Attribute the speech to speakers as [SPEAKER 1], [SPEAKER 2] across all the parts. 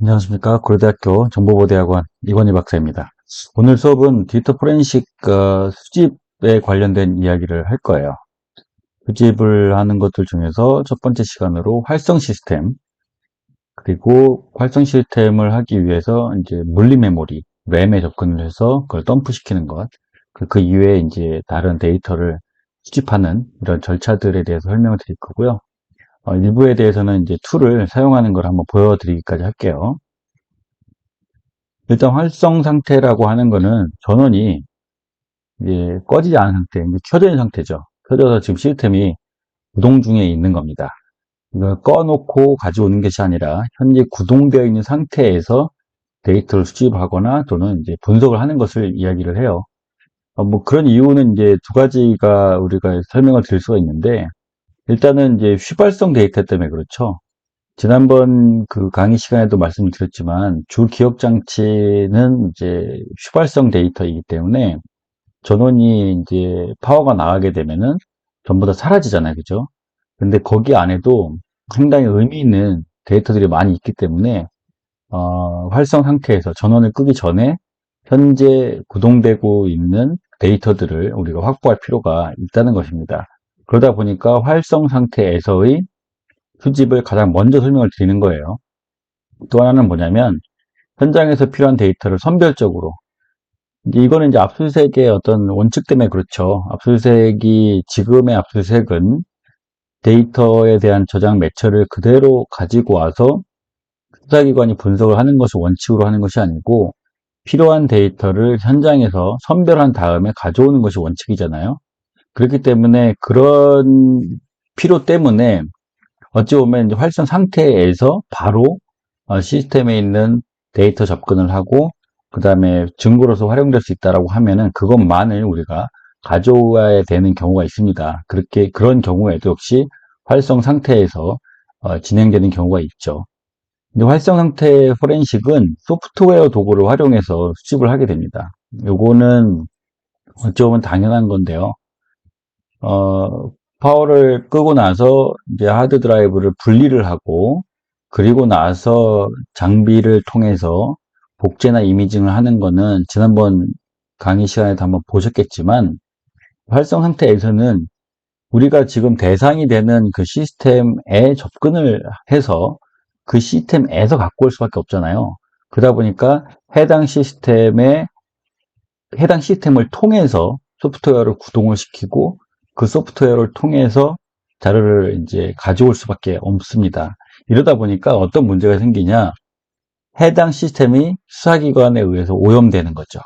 [SPEAKER 1] 안녕하십니까. 고려대학교 정보보호대학원 이건희 박사입니다. 오늘 수업은 디지털 포렌식 수집에 관련된 이야기를 할 거예요. 수집을 하는 것들 중에서 첫 번째 시간으로 활성 시스템, 그리고 활성 시스템을 하기 위해서 이제 물리 메모리, 램에 접근을 해서 그걸 덤프시키는 것, 그 이외에 이제 다른 데이터를 수집하는 이런 절차들에 대해서 설명을 드릴 거고요. 일부에 대해서는 이제 툴을 사용하는 걸 한번 보여드리기까지 할게요. 일단 활성 상태라고 하는 거는 전원이 이제 꺼지지 않은 상태, 이제 켜져 있는 상태죠. 켜져서 지금 시스템이 구동 중에 있는 겁니다. 이걸 꺼놓고 가져오는 것이 아니라 현재 구동되어 있는 상태에서 데이터를 수집하거나 또는 이제 분석을 하는 것을 이야기를 해요. 뭐 그런 이유는 이제 두 가지가 우리가 설명을 드릴 수가 있는데, 일단은 이제 휘발성 데이터 때문에 그렇죠. 지난번 그 강의 시간에도 말씀을 드렸지만 주 기억 장치는 이제 휘발성 데이터이기 때문에 전원이 이제 파워가 나가게 되면은 전부 다 사라지잖아요. 그죠? 근데 거기 안에도 상당히 의미 있는 데이터들이 많이 있기 때문에 활성 상태에서 전원을 끄기 전에 현재 구동되고 있는 데이터들을 우리가 확보할 필요가 있다는 것입니다. 그러다 보니까 활성 상태에서의 수집을 가장 먼저 설명을 드리는 거예요. 또 하나는 뭐냐면 현장에서 필요한 데이터를 선별적으로, 이제 이거는 이제 압수수색의 어떤 원칙 때문에 그렇죠. 압수수색이, 지금의 압수수색은 데이터에 대한 저장 매체를 그대로 가지고 와서 수사기관이 분석을 하는 것을 원칙으로 하는 것이 아니고 필요한 데이터를 현장에서 선별한 다음에 가져오는 것이 원칙이잖아요. 그렇기 때문에 그런 필요 때문에 어찌 보면 이제 활성 상태에서 바로 시스템에 있는 데이터 접근을 하고 그 다음에 증거로서 활용될 수 있다라고 하면은 그것만을 우리가 가져와야 되는 경우가 있습니다. 그런 경우에도 역시 활성 상태에서 진행되는 경우가 있죠. 근데 활성 상태 포렌식은 소프트웨어 도구를 활용해서 수집을 하게 됩니다. 요거는 어찌 보면 당연한 건데요. 파워를 끄고 나서 이제 하드 드라이브를 분리를 하고 그리고 나서 장비를 통해서 복제나 이미징을 하는 거는 지난번 강의 시간에도 한번 보셨겠지만 활성 상태에서는 우리가 지금 대상이 되는 그 시스템에 접근을 해서 그 시스템에서 갖고 올 수밖에 없잖아요. 그러다 보니까 해당 시스템을 통해서 소프트웨어를 구동을 시키고 그 소프트웨어를 통해서 자료를 이제 가져올 수밖에 없습니다. 이러다 보니까 어떤 문제가 생기냐? 해당 시스템이 수사기관에 의해서 오염되는 거죠.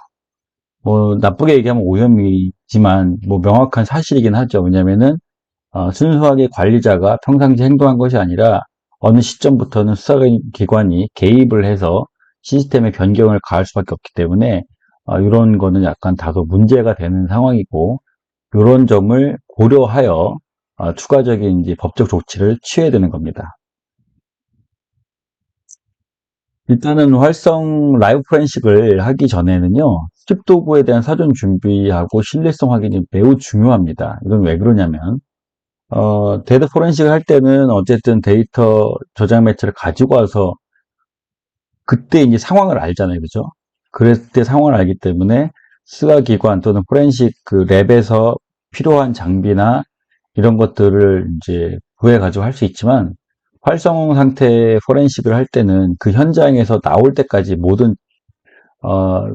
[SPEAKER 1] 뭐 나쁘게 얘기하면 오염이지만 뭐 명확한 사실이긴 하죠. 왜냐면은 순수하게 관리자가 평상시 행동한 것이 아니라 어느 시점부터는 수사기관이 개입을 해서 시스템에 변경을 가할 수밖에 없기 때문에 이런 거는 약간 다소 문제가 되는 상황이고 이런 점을 고려하여 추가적인 이제 법적 조치를 취해야 되는 겁니다. 일단은 활성 라이브 포렌식을 하기 전에는요, 수집 도구에 대한 사전 준비하고 신뢰성 확인이 매우 중요합니다. 이건 왜 그러냐면 데이터 포렌식을 할 때는 어쨌든 데이터 저장 매체를 가지고 와서 그때 이제 상황을 알잖아요. 그죠? 그랬을 때 상황을 알기 때문에 수사기관 또는 포렌식 그 랩에서 필요한 장비나 이런 것들을 이제 구해 가지고 할 수 있지만 활성 상태 포렌식을 할 때는 그 현장에서 나올 때까지 모든 어,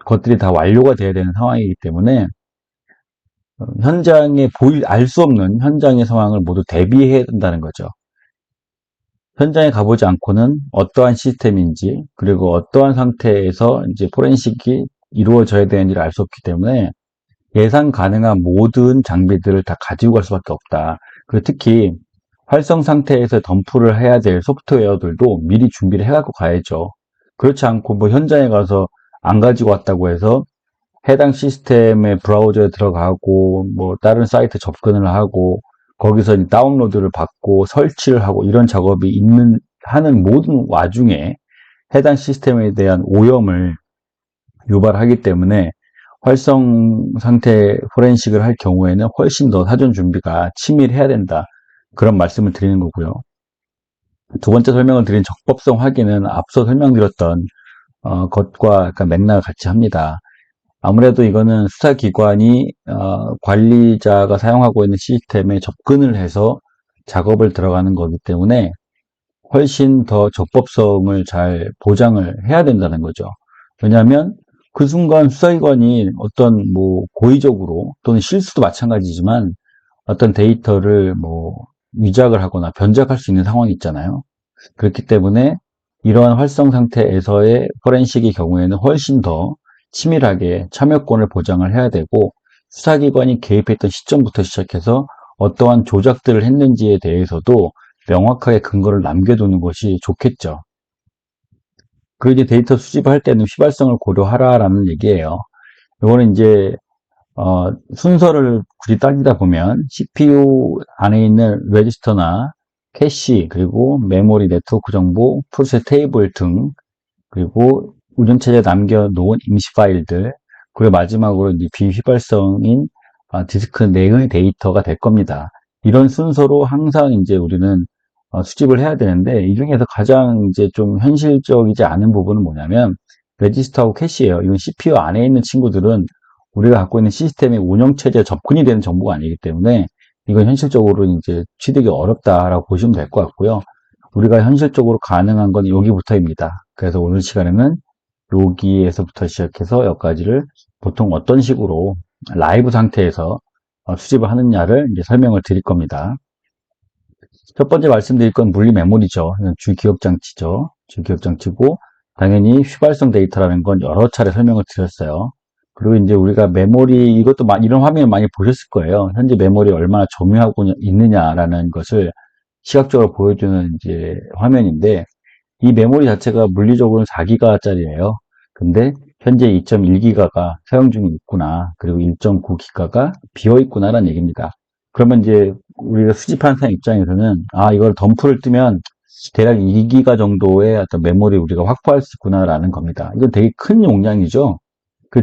[SPEAKER 1] 것들이 다 완료가 돼야 되는 상황이기 때문에 현장에 알 수 없는 현장의 상황을 모두 대비해야 된다는 거죠. 현장에 가보지 않고는 어떠한 시스템인지 그리고 어떠한 상태에서 이제 포렌식이 이루어져야 되는지를 알 수 없기 때문에 예상 가능한 모든 장비들을 다 가지고 갈 수밖에 없다. 그리고 특히 활성 상태에서 덤프를 해야 될 소프트웨어들도 미리 준비를 해갖고 가야죠. 그렇지 않고 뭐 현장에 가서 안 가지고 왔다고 해서 해당 시스템의 브라우저에 들어가고 뭐 다른 사이트 접근을 하고 거기서 다운로드를 받고 설치를 하고 이런 작업이 하는 모든 와중에 해당 시스템에 대한 오염을 유발하기 때문에 활성 상태 포렌식을 할 경우에는 훨씬 더 사전 준비가 치밀해야 된다. 그런 말씀을 드리는 거고요. 두 번째 설명을 드린 적법성 확인은 앞서 설명드렸던 것과 약간 맥락을 같이 합니다. 아무래도 이거는 수사기관이 관리자가 사용하고 있는 시스템에 접근을 해서 작업을 들어가는 거기 때문에 훨씬 더 적법성을 잘 보장을 해야 된다는 거죠. 왜냐하면 그 순간 수사기관이 어떤 뭐 고의적으로 또는 실수도 마찬가지지만 어떤 데이터를 뭐 위작을 하거나 변작할 수 있는 상황이 있잖아요. 그렇기 때문에 이러한 활성 상태에서의 포렌식의 경우에는 훨씬 더 치밀하게 참여권을 보장을 해야 되고 수사기관이 개입했던 시점부터 시작해서 어떠한 조작들을 했는지에 대해서도 명확하게 근거를 남겨두는 것이 좋겠죠. 그리고 이제 데이터 수집을 할 때는 휘발성을 고려하라라는 얘기예요. 이거는 이제 순서를 굳이 따지다 보면 CPU 안에 있는 레지스터나 캐시, 그리고 메모리, 네트워크 정보, 프로세스 테이블 등, 그리고 운영체제에 남겨놓은 임시 파일들, 그리고 마지막으로 이제 비휘발성인 디스크 내의 데이터가 될 겁니다. 이런 순서로 항상 이제 우리는 수집을 해야 되는데, 이 중에서 가장 이제 좀 현실적이지 않은 부분은 뭐냐면, 레지스터하고 캐시예요. 이건 CPU 안에 있는 친구들은 우리가 갖고 있는 시스템의 운영체제에 접근이 되는 정보가 아니기 때문에, 이건 현실적으로 이제 취득이 어렵다라고 보시면 될 것 같고요. 우리가 현실적으로 가능한 건 여기부터입니다. 그래서 오늘 시간에는 여기에서부터 시작해서 여기까지를 보통 어떤 식으로 라이브 상태에서 수집을 하느냐를 이제 설명을 드릴 겁니다. 첫 번째 말씀드릴 건 물리 메모리죠. 주기억장치죠. 주기억장치고 당연히 휘발성 데이터라는 건 여러 차례 설명을 드렸어요. 그리고 이제 우리가 메모리 이것도 이런 화면을 많이 보셨을 거예요. 현재 메모리 얼마나 점유하고 있느냐라는 것을 시각적으로 보여주는 이제 화면인데 이 메모리 자체가 물리적으로는 4기가짜리예요. 근데 현재 2.1기가가 사용 중에 있구나. 그리고 1.9기가가 비어 있구나라는 얘기입니다. 그러면 이제 우리가 수집하는 사람 입장에서는 이걸 덤프를 뜨면 대략 2기가 정도의 어떤 메모리 우리가 확보할 수 있구나라는 겁니다. 이건 되게 큰 용량이죠.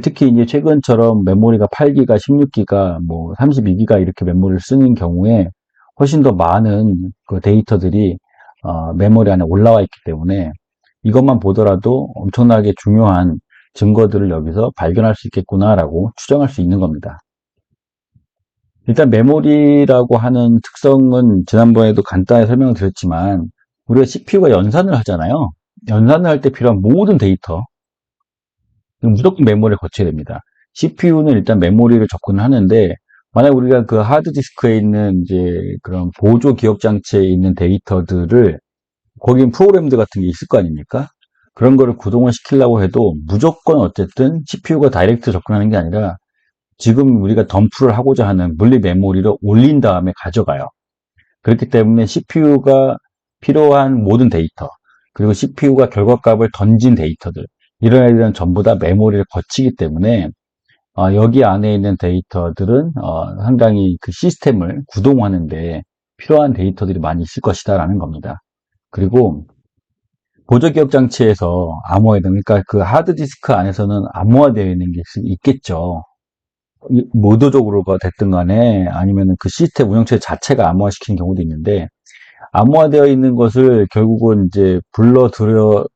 [SPEAKER 1] 특히 이제 최근처럼 메모리가 8기가, 16기가, 뭐 32기가 이렇게 메모리를 쓰는 경우에 훨씬 더 많은 그 데이터들이 메모리 안에 올라와 있기 때문에 이것만 보더라도 엄청나게 중요한 증거들을 여기서 발견할 수 있겠구나라고 추정할 수 있는 겁니다. 일단 메모리라고 하는 특성은 지난번에도 간단히 설명을 드렸지만 우리가 CPU가 연산을 하잖아요. 연산을 할 때 필요한 모든 데이터 무조건 메모리를 거쳐야 됩니다. CPU는 일단 메모리를 접근을 하는데 만약 우리가 그 하드디스크에 있는 이제 그런 보조 기억 장치에 있는 데이터들을 거긴 프로그램들 같은 게 있을 거 아닙니까? 그런 거를 구동을 시키려고 해도 무조건 어쨌든 CPU가 다이렉트 접근하는 게 아니라 지금 우리가 덤프를 하고자 하는 물리 메모리를 올린 다음에 가져가요. 그렇기 때문에 CPU가 필요한 모든 데이터, 그리고 CPU가 결과값을 던진 데이터들, 이런 애들은 전부 다 메모리를 거치기 때문에 여기 안에 있는 데이터들은 상당히 그 시스템을 구동하는데 필요한 데이터들이 많이 있을 것이다라는 겁니다. 그리고 보조기억 장치에서 암호화되는, 그러니까 그 하드디스크 안에서는 암호화되어 있는 게 있겠죠. 의도적으로가 됐든 간에 아니면 그 시스템 운영체 자체가 암호화시키는 경우도 있는데 암호화되어 있는 것을 결국은 이제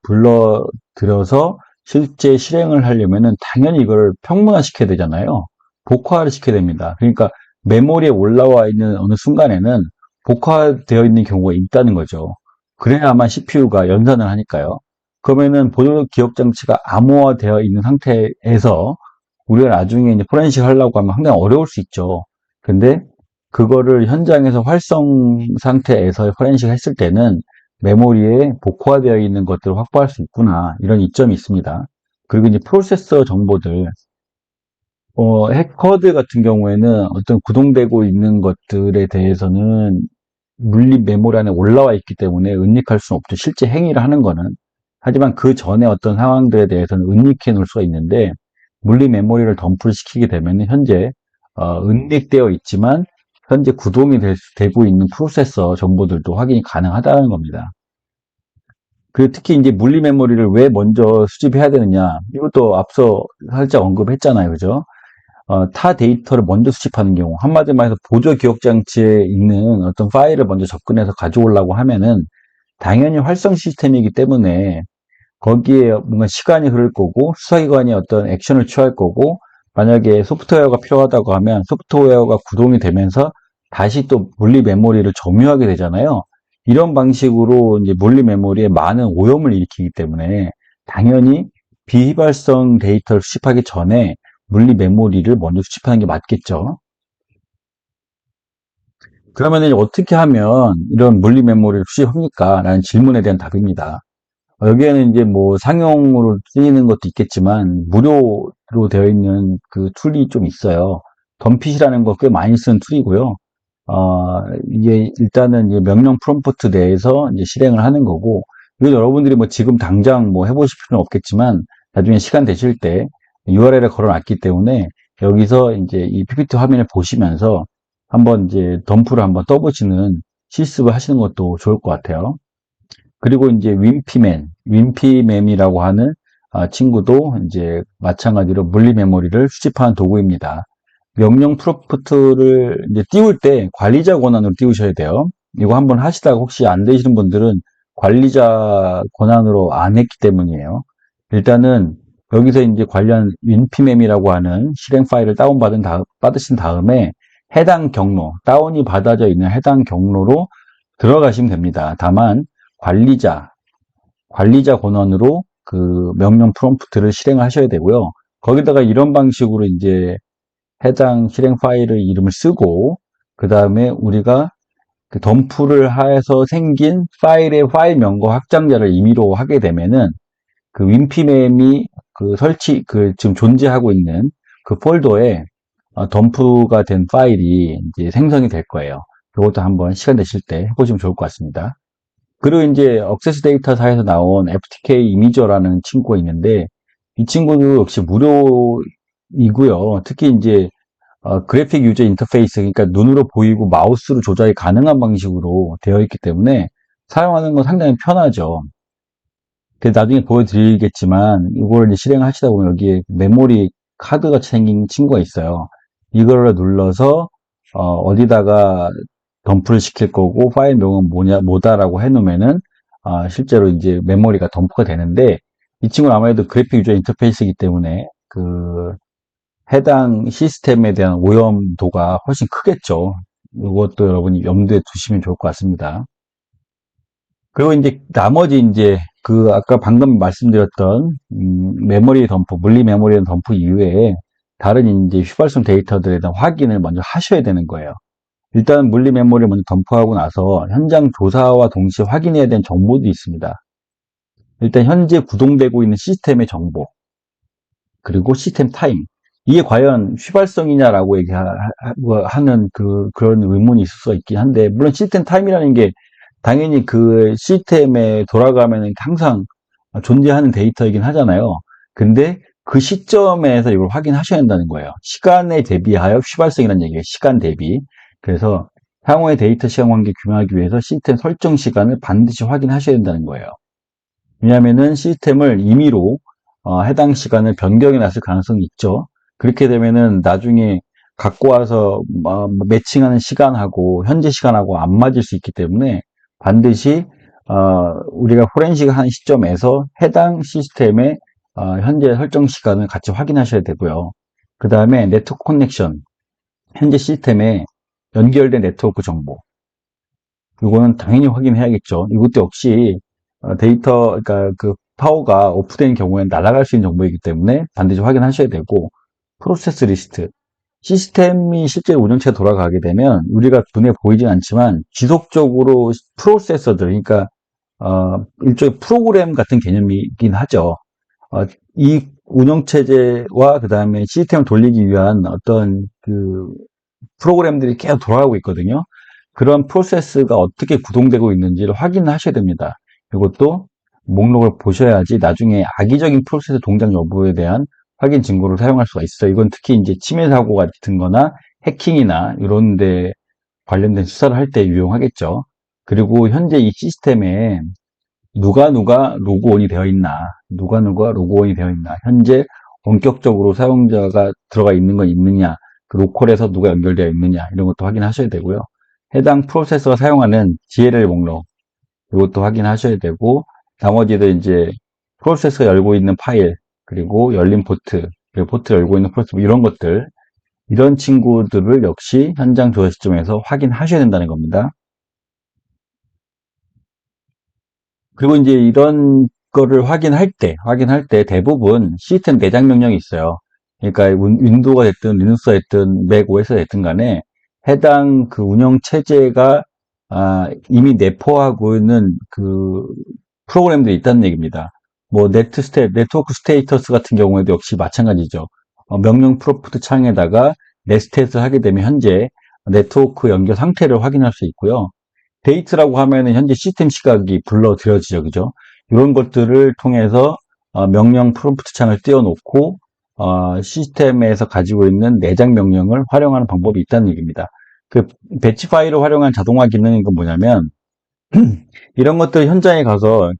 [SPEAKER 1] 불러들여서 실제 실행을 하려면은 당연히 이걸 평문화시켜야 되잖아요. 복화를 시켜야 됩니다. 그러니까 메모리에 올라와 있는 어느 순간에는 복화되어 있는 경우가 있다는 거죠. 그래야만 CPU가 연산을 하니까요. 그러면은 보조 기억 장치가 암호화되어 있는 상태에서 우리가 나중에 이제 포렌식 하려고 하면 상당히 어려울 수 있죠. 근데 그거를 현장에서 활성 상태에서 포렌식 했을 때는 메모리에 복화되어 있는 것들을 확보할 수 있구나. 이런 이점이 있습니다. 그리고 이제 프로세서 정보들, 해커들 같은 경우에는 어떤 구동되고 있는 것들에 대해서는 물리 메모리 안에 올라와 있기 때문에 은닉할 수는 없죠. 실제 행위를 하는 거는. 하지만 그 전에 어떤 상황들에 대해서는 은닉해 놓을 수가 있는데, 물리 메모리를 덤프를 시키게 되면 현재 은닉되어 있지만 현재 구동이 되고 있는 프로세서 정보들도 확인이 가능하다는 겁니다. 그리고 특히 이제 물리 메모리를 왜 먼저 수집해야 되느냐, 이것도 앞서 살짝 언급했잖아요. 그죠? 타 데이터를 먼저 수집하는 경우, 한마디로 말해서 보조 기억 장치에 있는 어떤 파일을 먼저 접근해서 가져오려고 하면은 당연히 활성 시스템이기 때문에 거기에 뭔가 시간이 흐를 거고 수사기관이 어떤 액션을 취할 거고 만약에 소프트웨어가 필요하다고 하면 소프트웨어가 구동이 되면서 다시 또 물리 메모리를 점유하게 되잖아요. 이런 방식으로 이제 물리 메모리에 많은 오염을 일으키기 때문에 당연히 비휘발성 데이터를 수집하기 전에 물리 메모리를 먼저 수집하는 게 맞겠죠. 그러면 이제 어떻게 하면 이런 물리 메모리를 수집합니까? 라는 질문에 대한 답입니다. 여기에는 이제 뭐 상용으로 쓰이는 것도 있겠지만 무료로 되어 있는 그 툴이 좀 있어요. 덤핏이라는 거 꽤 많이 쓰는 툴이고요. 이게 일단은 이제 명령 프롬프트 내에서 이제 실행을 하는 거고, 이거 여러분들이 뭐 지금 당장 뭐 해보실 필요는 없겠지만 나중에 시간 되실 때 URL에 걸어놨기 때문에 여기서 이제 이 PPT 화면을 보시면서 한번 이제 덤프를 한번 떠보시는 실습을 하시는 것도 좋을 것 같아요. 그리고 이제 윈피맨이라고 하는 친구도 이제 마찬가지로 물리 메모리를 수집하는 도구입니다. 명령 프롬프트를 이제 띄울 때 관리자 권한으로 띄우셔야 돼요. 이거 한번 하시다가 혹시 안 되시는 분들은 관리자 권한으로 안 했기 때문이에요. 일단은 여기서 이제 관련 윈피맵이라고 하는 실행 파일을 받으신 다음에 해당 경로, 다운이 받아져 있는 해당 경로로 들어가시면 됩니다. 다만 관리자, 관리자 권한으로 그 명령 프롬프트를 실행하셔야 되고요. 거기다가 이런 방식으로 이제 해당 실행 파일의 이름을 쓰고, 그 다음에 우리가 그 덤프를 해서 생긴 파일의 파일 명과 확장자를 임의로 하게 되면은 그 윈피mem이 지금 존재하고 있는 그 폴더에 덤프가 된 파일이 이제 생성이 될 거예요. 이것도 한번 시간 되실 때 해보시면 좋을 것 같습니다. 그리고 이제 억세스 데이터사에서 나온 FTK 이미저라는 친구가 있는데 이 친구도 역시 무료이고요. 특히 이제 그래픽 유저 인터페이스, 그러니까 눈으로 보이고 마우스로 조작이 가능한 방식으로 되어 있기 때문에 사용하는 건 상당히 편하죠. 나중에 보여드리겠지만 이걸 실행하시다 보면 여기에 메모리 카드가 생긴 친구가 있어요. 이걸 눌러서 어디다가 덤프를 시킬 거고 파일명은 뭐다라고 해놓으면은 실제로 이제 메모리가 덤프가 되는데 이 친구는 아무래도 그래픽 유저 인터페이스이기 때문에 그 해당 시스템에 대한 오염도가 훨씬 크겠죠. 이것도 여러분이 염두에 두시면 좋을 것 같습니다. 그리고 이제 나머지 이제 그 아까 방금 말씀드렸던 메모리 덤프, 물리 메모리 덤프 이외에 다른 이제 휘발성 데이터들에 대한 확인을 먼저 하셔야 되는 거예요. 일단 물리 메모리를 먼저 덤프하고 나서 현장 조사와 동시에 확인해야 되는 정보도 있습니다. 일단 현재 구동되고 있는 시스템의 정보, 그리고 시스템 타임. 이게 과연 휘발성이냐라고 하는 그런 의문이 있을 수 있긴 한데, 물론 시스템 타임이라는 게 당연히 그 시스템에 돌아가면 항상 존재하는 데이터이긴 하잖아요. 근데 그 시점에서 이걸 확인하셔야 한다는 거예요. 시간에 대비하여 휘발성이라는 얘기예요. 시간 대비. 그래서 향후의 데이터 시간 관계 규명하기 위해서 시스템 설정 시간을 반드시 확인하셔야 된다는 거예요. 왜냐하면은 시스템을 임의로 해당 시간을 변경해 놨을 가능성이 있죠. 그렇게 되면은 나중에 갖고 와서 매칭하는 시간하고 현재 시간하고 안 맞을 수 있기 때문에 반드시 우리가 포렌식 하는 시점에서 해당 시스템의 현재 설정 시간을 같이 확인하셔야 되고요. 그 다음에 네트워크 커넥션, 현재 시스템에 연결된 네트워크 정보, 이거는 당연히 확인해야겠죠. 이것도 역시 그러니까 그 파워가 오프된 경우에는 날아갈 수 있는 정보이기 때문에 반드시 확인하셔야 되고, 프로세스 리스트. 시스템이 실제 운영체가 돌아가게 되면 우리가 눈에 보이진 않지만 지속적으로 프로세서들, 그러니까 일종의 프로그램 같은 개념이긴 하죠. 이 운영체제와 그 다음에 시스템을 돌리기 위한 어떤 그 프로그램들이 계속 돌아가고 있거든요. 그런 프로세스가 어떻게 구동되고 있는지를 확인하셔야 됩니다. 이것도 목록을 보셔야지 나중에 악의적인 프로세스 동작 여부에 대한 확인 증거를 사용할 수가 있어요. 이건 특히 이제 침해 사고 같은 거나 해킹이나 이런 데 관련된 수사를 할 때 유용하겠죠. 그리고 현재 이 시스템에 누가 로그온이 되어 있나, 누가 로그온이 되어 있나, 현재 원격적으로 사용자가 들어가 있는 건 있느냐, 그 로컬에서 누가 연결되어 있느냐, 이런 것도 확인하셔야 되고요. 해당 프로세서가 사용하는 DLL 목록, 이것도 확인하셔야 되고, 나머지는 이제 프로세스가 열고 있는 파일, 그리고 열린 포트, 그리고 포트 열고 있는 프로세스, 뭐 이런 것들, 이런 친구들을 역시 현장 조사 시점에서 확인하셔야 된다는 겁니다. 그리고 이제 이런 거를 확인할 때 대부분 시스템 내장 명령이 있어요. 그러니까 윈도우가 됐든 리눅스가 됐든 맥 OS가 됐든 간에 해당 그 운영 체제가 이미 내포하고 있는 그 프로그램들이 있다는 얘기입니다. 뭐 네트워크 스테이터스 같은 경우에도 역시 마찬가지죠. 명령 프롬프트 창에다가 넷스탯을 하게 되면 현재 네트워크 연결 상태를 확인할 수 있고요. 데이트라고 하면은 현재 시스템 시각이 불러들여지죠. 그죠? 이런 것들을 통해서 명령 프롬프트 창을 띄워놓고 시스템에서 가지고 있는 내장 명령을 활용하는 방법이 있다는 얘기입니다. 그 배치 파일을 활용한 자동화 기능인 건 뭐냐면 이런 것들 현장에 가서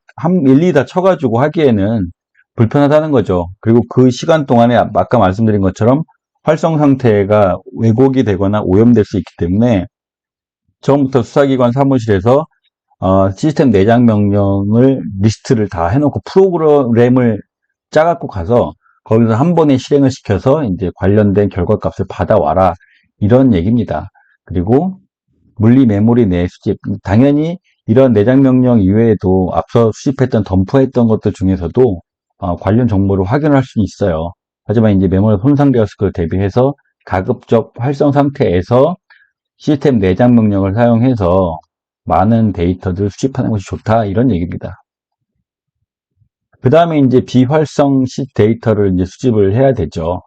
[SPEAKER 1] 일일이 다 쳐가지고 하기에는 불편하다는 거죠. 그리고 그 시간 동안에 아까 말씀드린 것처럼 활성 상태가 왜곡이 되거나 오염될 수 있기 때문에 처음부터 수사기관 사무실에서 시스템 내장 명령을 리스트를 다 해놓고 프로그램을 짜갖고 가서 거기서 한 번에 실행을 시켜서 이제 관련된 결과값을 받아와라. 이런 얘기입니다. 그리고 물리 메모리 내 수집. 당연히 이런 내장 명령 이외에도 앞서 수집했던 덤프했던 것들 중에서도 관련 정보를 확인할 수 있어요. 하지만 이제 메모리가 손상되었을 걸 대비해서 가급적 활성 상태에서 시스템 내장 명령을 사용해서 많은 데이터들을 수집하는 것이 좋다. 이런 얘기입니다. 그 다음에 이제 비활성 데이터를 이제 수집을 해야 되죠.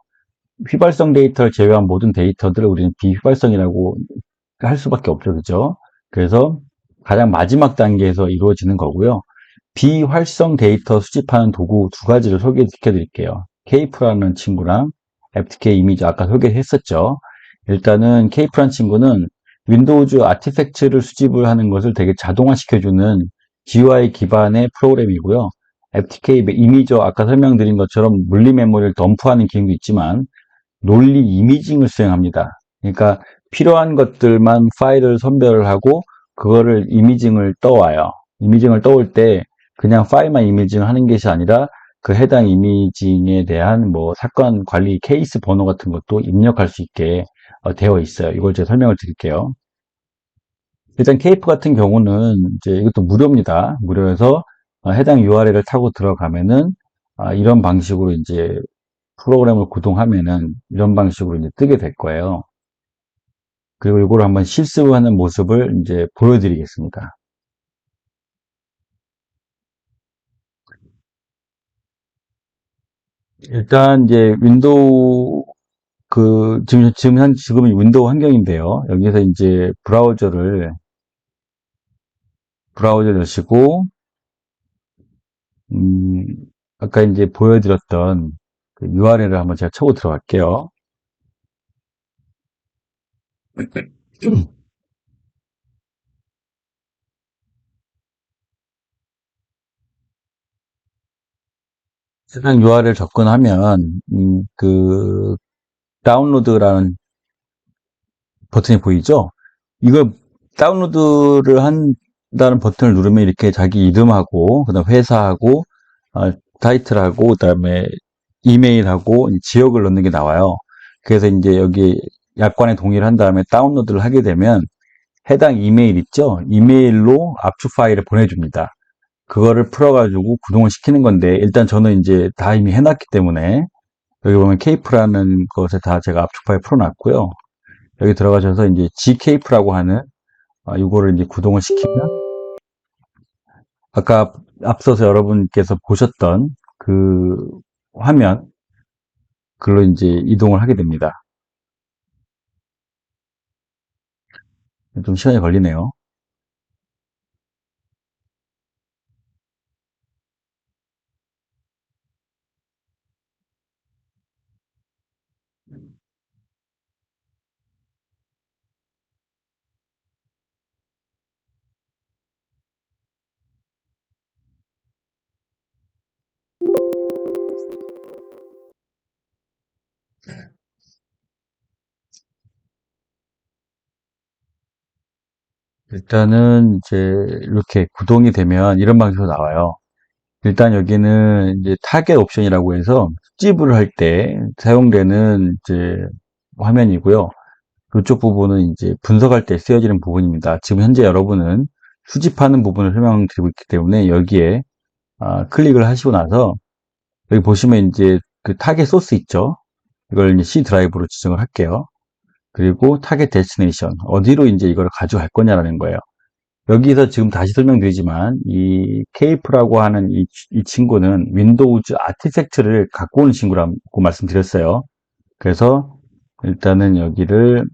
[SPEAKER 1] 휘발성 데이터를 제외한 모든 데이터들을 우리는 비휘발성이라고 할 수밖에 없죠. 그죠? 그래서 가장 마지막 단계에서 이루어지는 거고요. 비활성 데이터 수집하는 도구 두 가지를 소개시켜 드릴게요. 케이프라는 친구랑 FTK 이미지 아까 소개했었죠. 일단은 케이프라는 친구는 윈도우즈 아티팩트를 수집을 하는 것을 되게 자동화시켜주는 GUI 기반의 프로그램이고요. FTK 이미저 아까 설명드린 것처럼 물리 메모리를 덤프하는 기능도 있지만 논리 이미징을 수행합니다. 그러니까 필요한 것들만 파일을 선별을 하고 그거를 이미징을 떠와요. 이미징을 떠올 때 그냥 파일만 이미징 하는 것이 아니라 그 해당 이미징에 대한 뭐 사건 관리 케이스 번호 같은 것도 입력할 수 있게 되어 있어요. 이걸 제가 설명을 드릴게요. 일단 케이프 같은 경우는 이제 이것도 무료입니다. 무료여서 해당 URL을 타고 들어가면은 이런 방식으로 이제 프로그램을 구동하면은 이런 방식으로 이제 뜨게 될 거예요. 그리고 이걸 한번 실습하는 모습을 이제 보여드리겠습니다. 일단 이제 윈도우 지금은 윈도우 환경인데요. 여기서 이제 브라우저 여시고 음, 아까 이제 보여드렸던 그 URL을 한번 제가 쳐고 들어갈게요. 해당 URL 접근하면 그 다운로드라는 버튼이 보이죠? 이걸 다운로드를 한다는 버튼을 누르면 이렇게 자기 이름하고, 그다음 회사하고, 타이틀하고, 그다음에 이메일하고 지역을 넣는 게 나와요. 그래서 이제 여기 약관에 동의를 한 다음에 다운로드를 하게 되면 해당 이메일 있죠? 이메일로 압축 파일을 보내줍니다. 그거를 풀어가지고 구동을 시키는 건데 일단 저는 이제 다 이미 해놨기 때문에 여기 보면 케이프라는 것에 다 제가 압축 파일 풀어놨고요. 여기 들어가셔서 이제 gcape라고 하는 이거를 이제 구동을 시키면 아까 앞서서 여러분께서 보셨던 그 화면 글로 이제 이동을 하게 됩니다. 좀 시간이 걸리네요. 일단은 이제 이렇게 구동이 되면 이런 방식으로 나와요. 일단 여기는 이제 타겟 옵션이라고 해서 수집을 할 때 사용되는 이제 화면이고요. 이쪽 부분은 이제 분석할 때 쓰여지는 부분입니다. 지금 현재 여러분은 수집하는 부분을 설명드리고 있기 때문에 여기에 클릭을 하시고 나서 여기 보시면 이제 그 타겟 소스 있죠? 이걸 이제 C 드라이브로 지정을 할게요. 그리고 타겟 데스티네이션 어디로 이제 이걸 가져갈 거냐라는 거예요. 여기서 지금 다시 설명드리지만 이 케이프라고 하는 이 친구는 윈도우즈 아티팩트를 갖고 오는 친구라고 말씀드렸어요. 그래서 일단은 여기를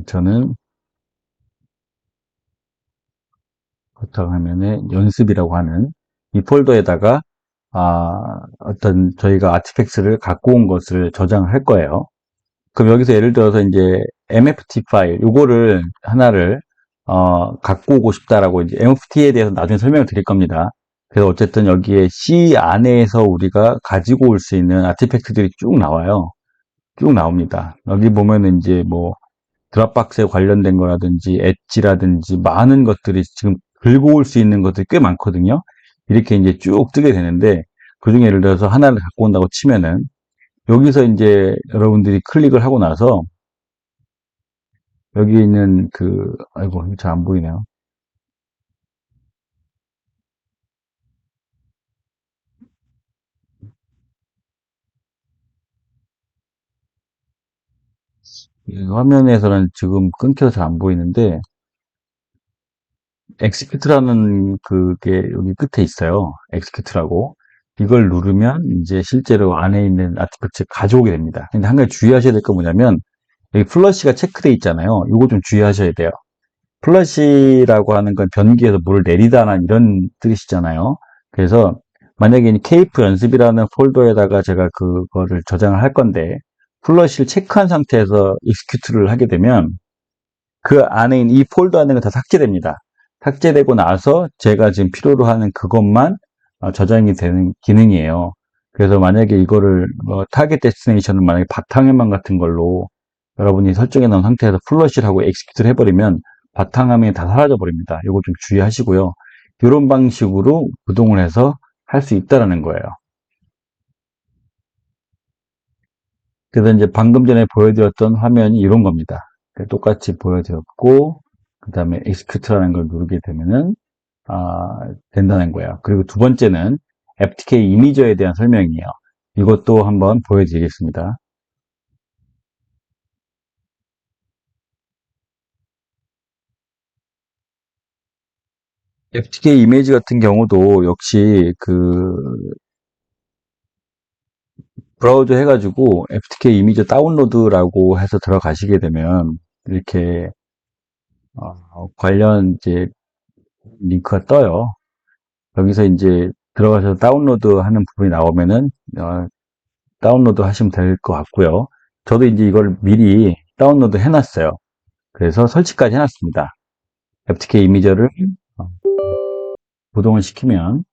[SPEAKER 1] 저는 바탕화면에 연습이라고 하는 이 폴더에다가 어떤 저희가 아티팩트를 갖고 온 것을 저장을 할 거예요. 그럼 여기서 예를 들어서 이제 MFT 파일 요거를 하나를 갖고 오고 싶다라고 이제 MFT에 대해서 나중에 설명을 드릴 겁니다. 그래서 어쨌든 여기에 C 안에서 우리가 가지고 올 수 있는 아티팩트들이 쭉 나와요. 쭉 나옵니다. 여기 보면은 이제 뭐 드랍박스에 관련된 거라든지 엣지라든지 많은 것들이 지금 긁고 올 수 있는 것들이 꽤 많거든요. 이렇게 이제 쭉 뜨게 되는데 그중에 예를 들어서 하나를 갖고 온다고 치면은 여기서 이제 여러분들이 클릭을 하고 나서 여기 있는 아이고 잘 안 보이네요. 이 화면에서는 지금 끊겨서 잘 안 보이는데 execut라는 그게 여기 끝에 있어요. execut라고. 이걸 누르면 이제 실제로 안에 있는 아티팩트 가져오게 됩니다. 근데 한 가지 주의하셔야 될 건 뭐냐면 여기 플러시가 체크되어 있잖아요. 이거 좀 주의하셔야 돼요. 플러시라고 하는 건 변기에서 물을 내리다나 이런 뜻이잖아요. 그래서 만약에 케이프 연습이라는 폴더에다가 제가 그거를 저장을 할 건데 플러시를 체크한 상태에서 익스큐트를 하게 되면 그 안에 있는 이 폴더 안에 다 삭제됩니다. 삭제되고 나서 제가 지금 필요로 하는 그것만 저장이 되는 기능이에요. 그래서 만약에 이거를 타겟 데스티네이션을 만약에 바탕화면 같은 걸로 여러분이 설정해 놓은 상태에서 플러시를 하고 엑스큐트를 해버리면 바탕화면이 다 사라져 버립니다. 이거 좀 주의하시고요. 이런 방식으로 구동을 해서 할 수 있다라는 거예요. 그래서 이제 방금 전에 보여드렸던 화면이 이런 겁니다. 똑같이 보여드렸고, 그 다음에 execute라는 걸 누르게 되면은, 된다는 거예요. 그리고 두 번째는 FTK 이미저에 대한 설명이에요. 이것도 한번 보여드리겠습니다. FTK 이미지 같은 경우도 역시 브라우저 해가지고 FTK 이미지 다운로드라고 해서 들어가시게 되면 이렇게 관련 이제 링크가 떠요. 여기서 이제 들어가셔서 다운로드 하는 부분이 나오면은 다운로드 하시면 될 것 같고요. 저도 이제 이걸 미리 다운로드 해놨어요. 그래서 설치까지 해놨습니다. FTK 이미저를 구동을 시키면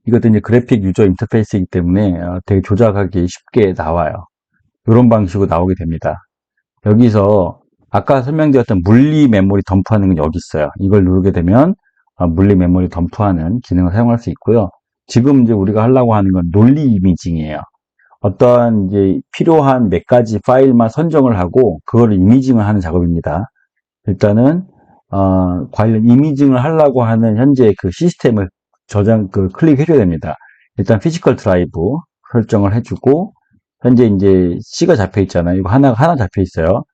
[SPEAKER 1] 이것도 이제 그래픽 유저 인터페이스이기 때문에 되게 조작하기 쉽게 나와요. 이런 방식으로 나오게 됩니다. 여기서 아까 설명드렸던 물리 메모리 덤프하는 건 여기 있어요. 이걸 누르게 되면 물리 메모리 덤프하는 기능을 사용할 수 있고요. 지금 이제 우리가 하려고 하는 건 논리 이미징이에요. 어떠한 이제 필요한 몇 가지 파일만 선정을 하고 그걸 이미징을 하는 작업입니다. 일단은 관련 이미징을 하려고 하는 현재 그 시스템을 클릭해 줘야 됩니다. 일단 피지컬 드라이브 설정을 해주고 현재 이제 C가 잡혀 있잖아요. 이거 하나 잡혀 있어요.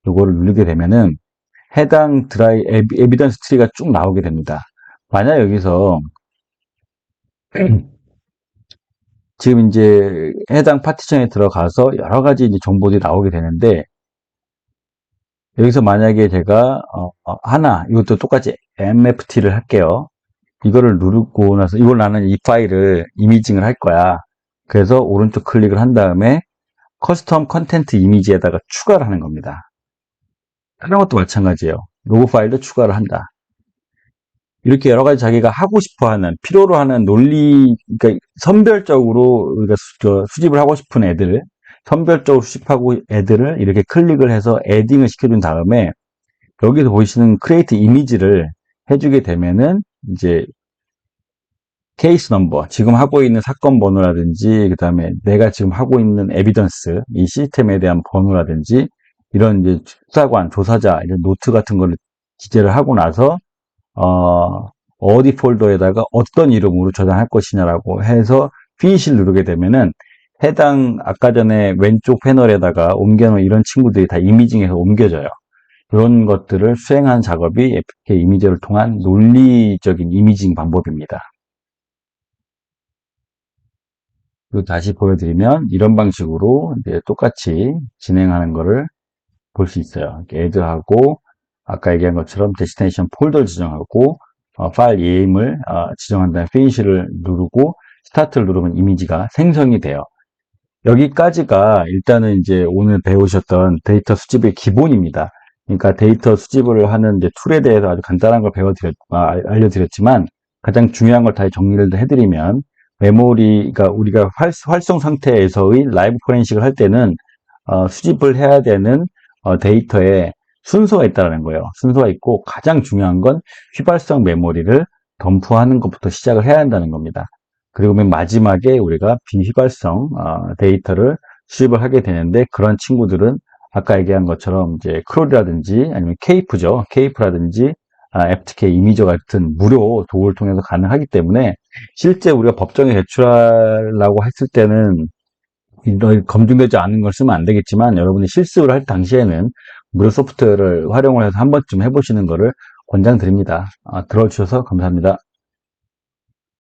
[SPEAKER 1] 요거를 누르게 되면은 해당 에비던스 트리가 쭉 나오게 됩니다. 만약 여기서 지금 이제 해당 파티션에 들어가서 여러 가지 이제 정보들이 나오게 되는데 여기서 만약에 제가 이것도 똑같이 MFT를 할게요. 이거를 누르고 나서 이걸 나는 이 파일을 이미징을 할 거야. 그래서 오른쪽 클릭을 한 다음에 커스텀 컨텐트 이미지에다가 추가를 하는 겁니다. 다른 것도 마찬가지예요. 로고 파일도 추가를 한다. 이렇게 여러 가지 자기가 하고 싶어 하는, 필요로 하는 그러니까 선별적으로 우리가 수집을 하고 싶은 선별적으로 수집하고 애들을 이렇게 클릭을 해서 에딩을 시켜준 다음에 여기서 보시는 크리에이트 이미지를 해주게 되면은 이제 케이스 넘버, 지금 하고 있는 사건 번호라든지, 그 다음에 내가 지금 하고 있는 에비던스, 이 시스템에 대한 번호라든지, 이런 이제 수사관, 조사자, 이런 노트 같은 거를 기재를 하고 나서, 어디 폴더에다가 어떤 이름으로 저장할 것이냐라고 해서 피니시를 누르게 되면은 해당 아까 전에 왼쪽 패널에다가 옮겨놓은 이런 친구들이 다 이미징해서 옮겨져요. 그런 것들을 수행하는 작업이 FK 이미저를 통한 논리적인 이미징 방법입니다. 그리고 다시 보여드리면 이런 방식으로 이제 똑같이 진행하는 거를 볼 수 있어요. 애드하고 아까 얘기한 것처럼 데스티네이션 폴더를 지정하고 파일 이름을 지정한 다음에 피니시를 누르고 스타트를 누르면 이미지가 생성이 돼요. 여기까지가 일단은 이제 오늘 배우셨던 데이터 수집의 기본입니다. 그러니까 데이터 수집을 하는 이제 툴에 대해서 아주 간단한 걸 알려드렸지만 가장 중요한 걸 다 정리를 해드리면 메모리가 우리가 활성 상태에서의 라이브 포렌식을 할 때는 수집을 해야 되는 데이터에 순서가 있다는 거예요. 순서가 있고 가장 중요한 건 휘발성 메모리를 덤프하는 것부터 시작을 해야 한다는 겁니다. 그리고 맨 마지막에 우리가 비휘발성 데이터를 수집을 하게 되는데 그런 친구들은 아까 얘기한 것처럼 이제 크롤이라든지 아니면 케이프죠. 케이프라든지 FTK 이미저 같은 무료 도구를 통해서 가능하기 때문에 실제 우리가 법정에 제출하려고 했을 때는 검증되지 않은 걸 쓰면 안 되겠지만 여러분이 실습을 할 당시에는 무료 소프트웨어를 활용을 해서 한 번쯤 해보시는 것을 권장드립니다. 들어주셔서 감사합니다.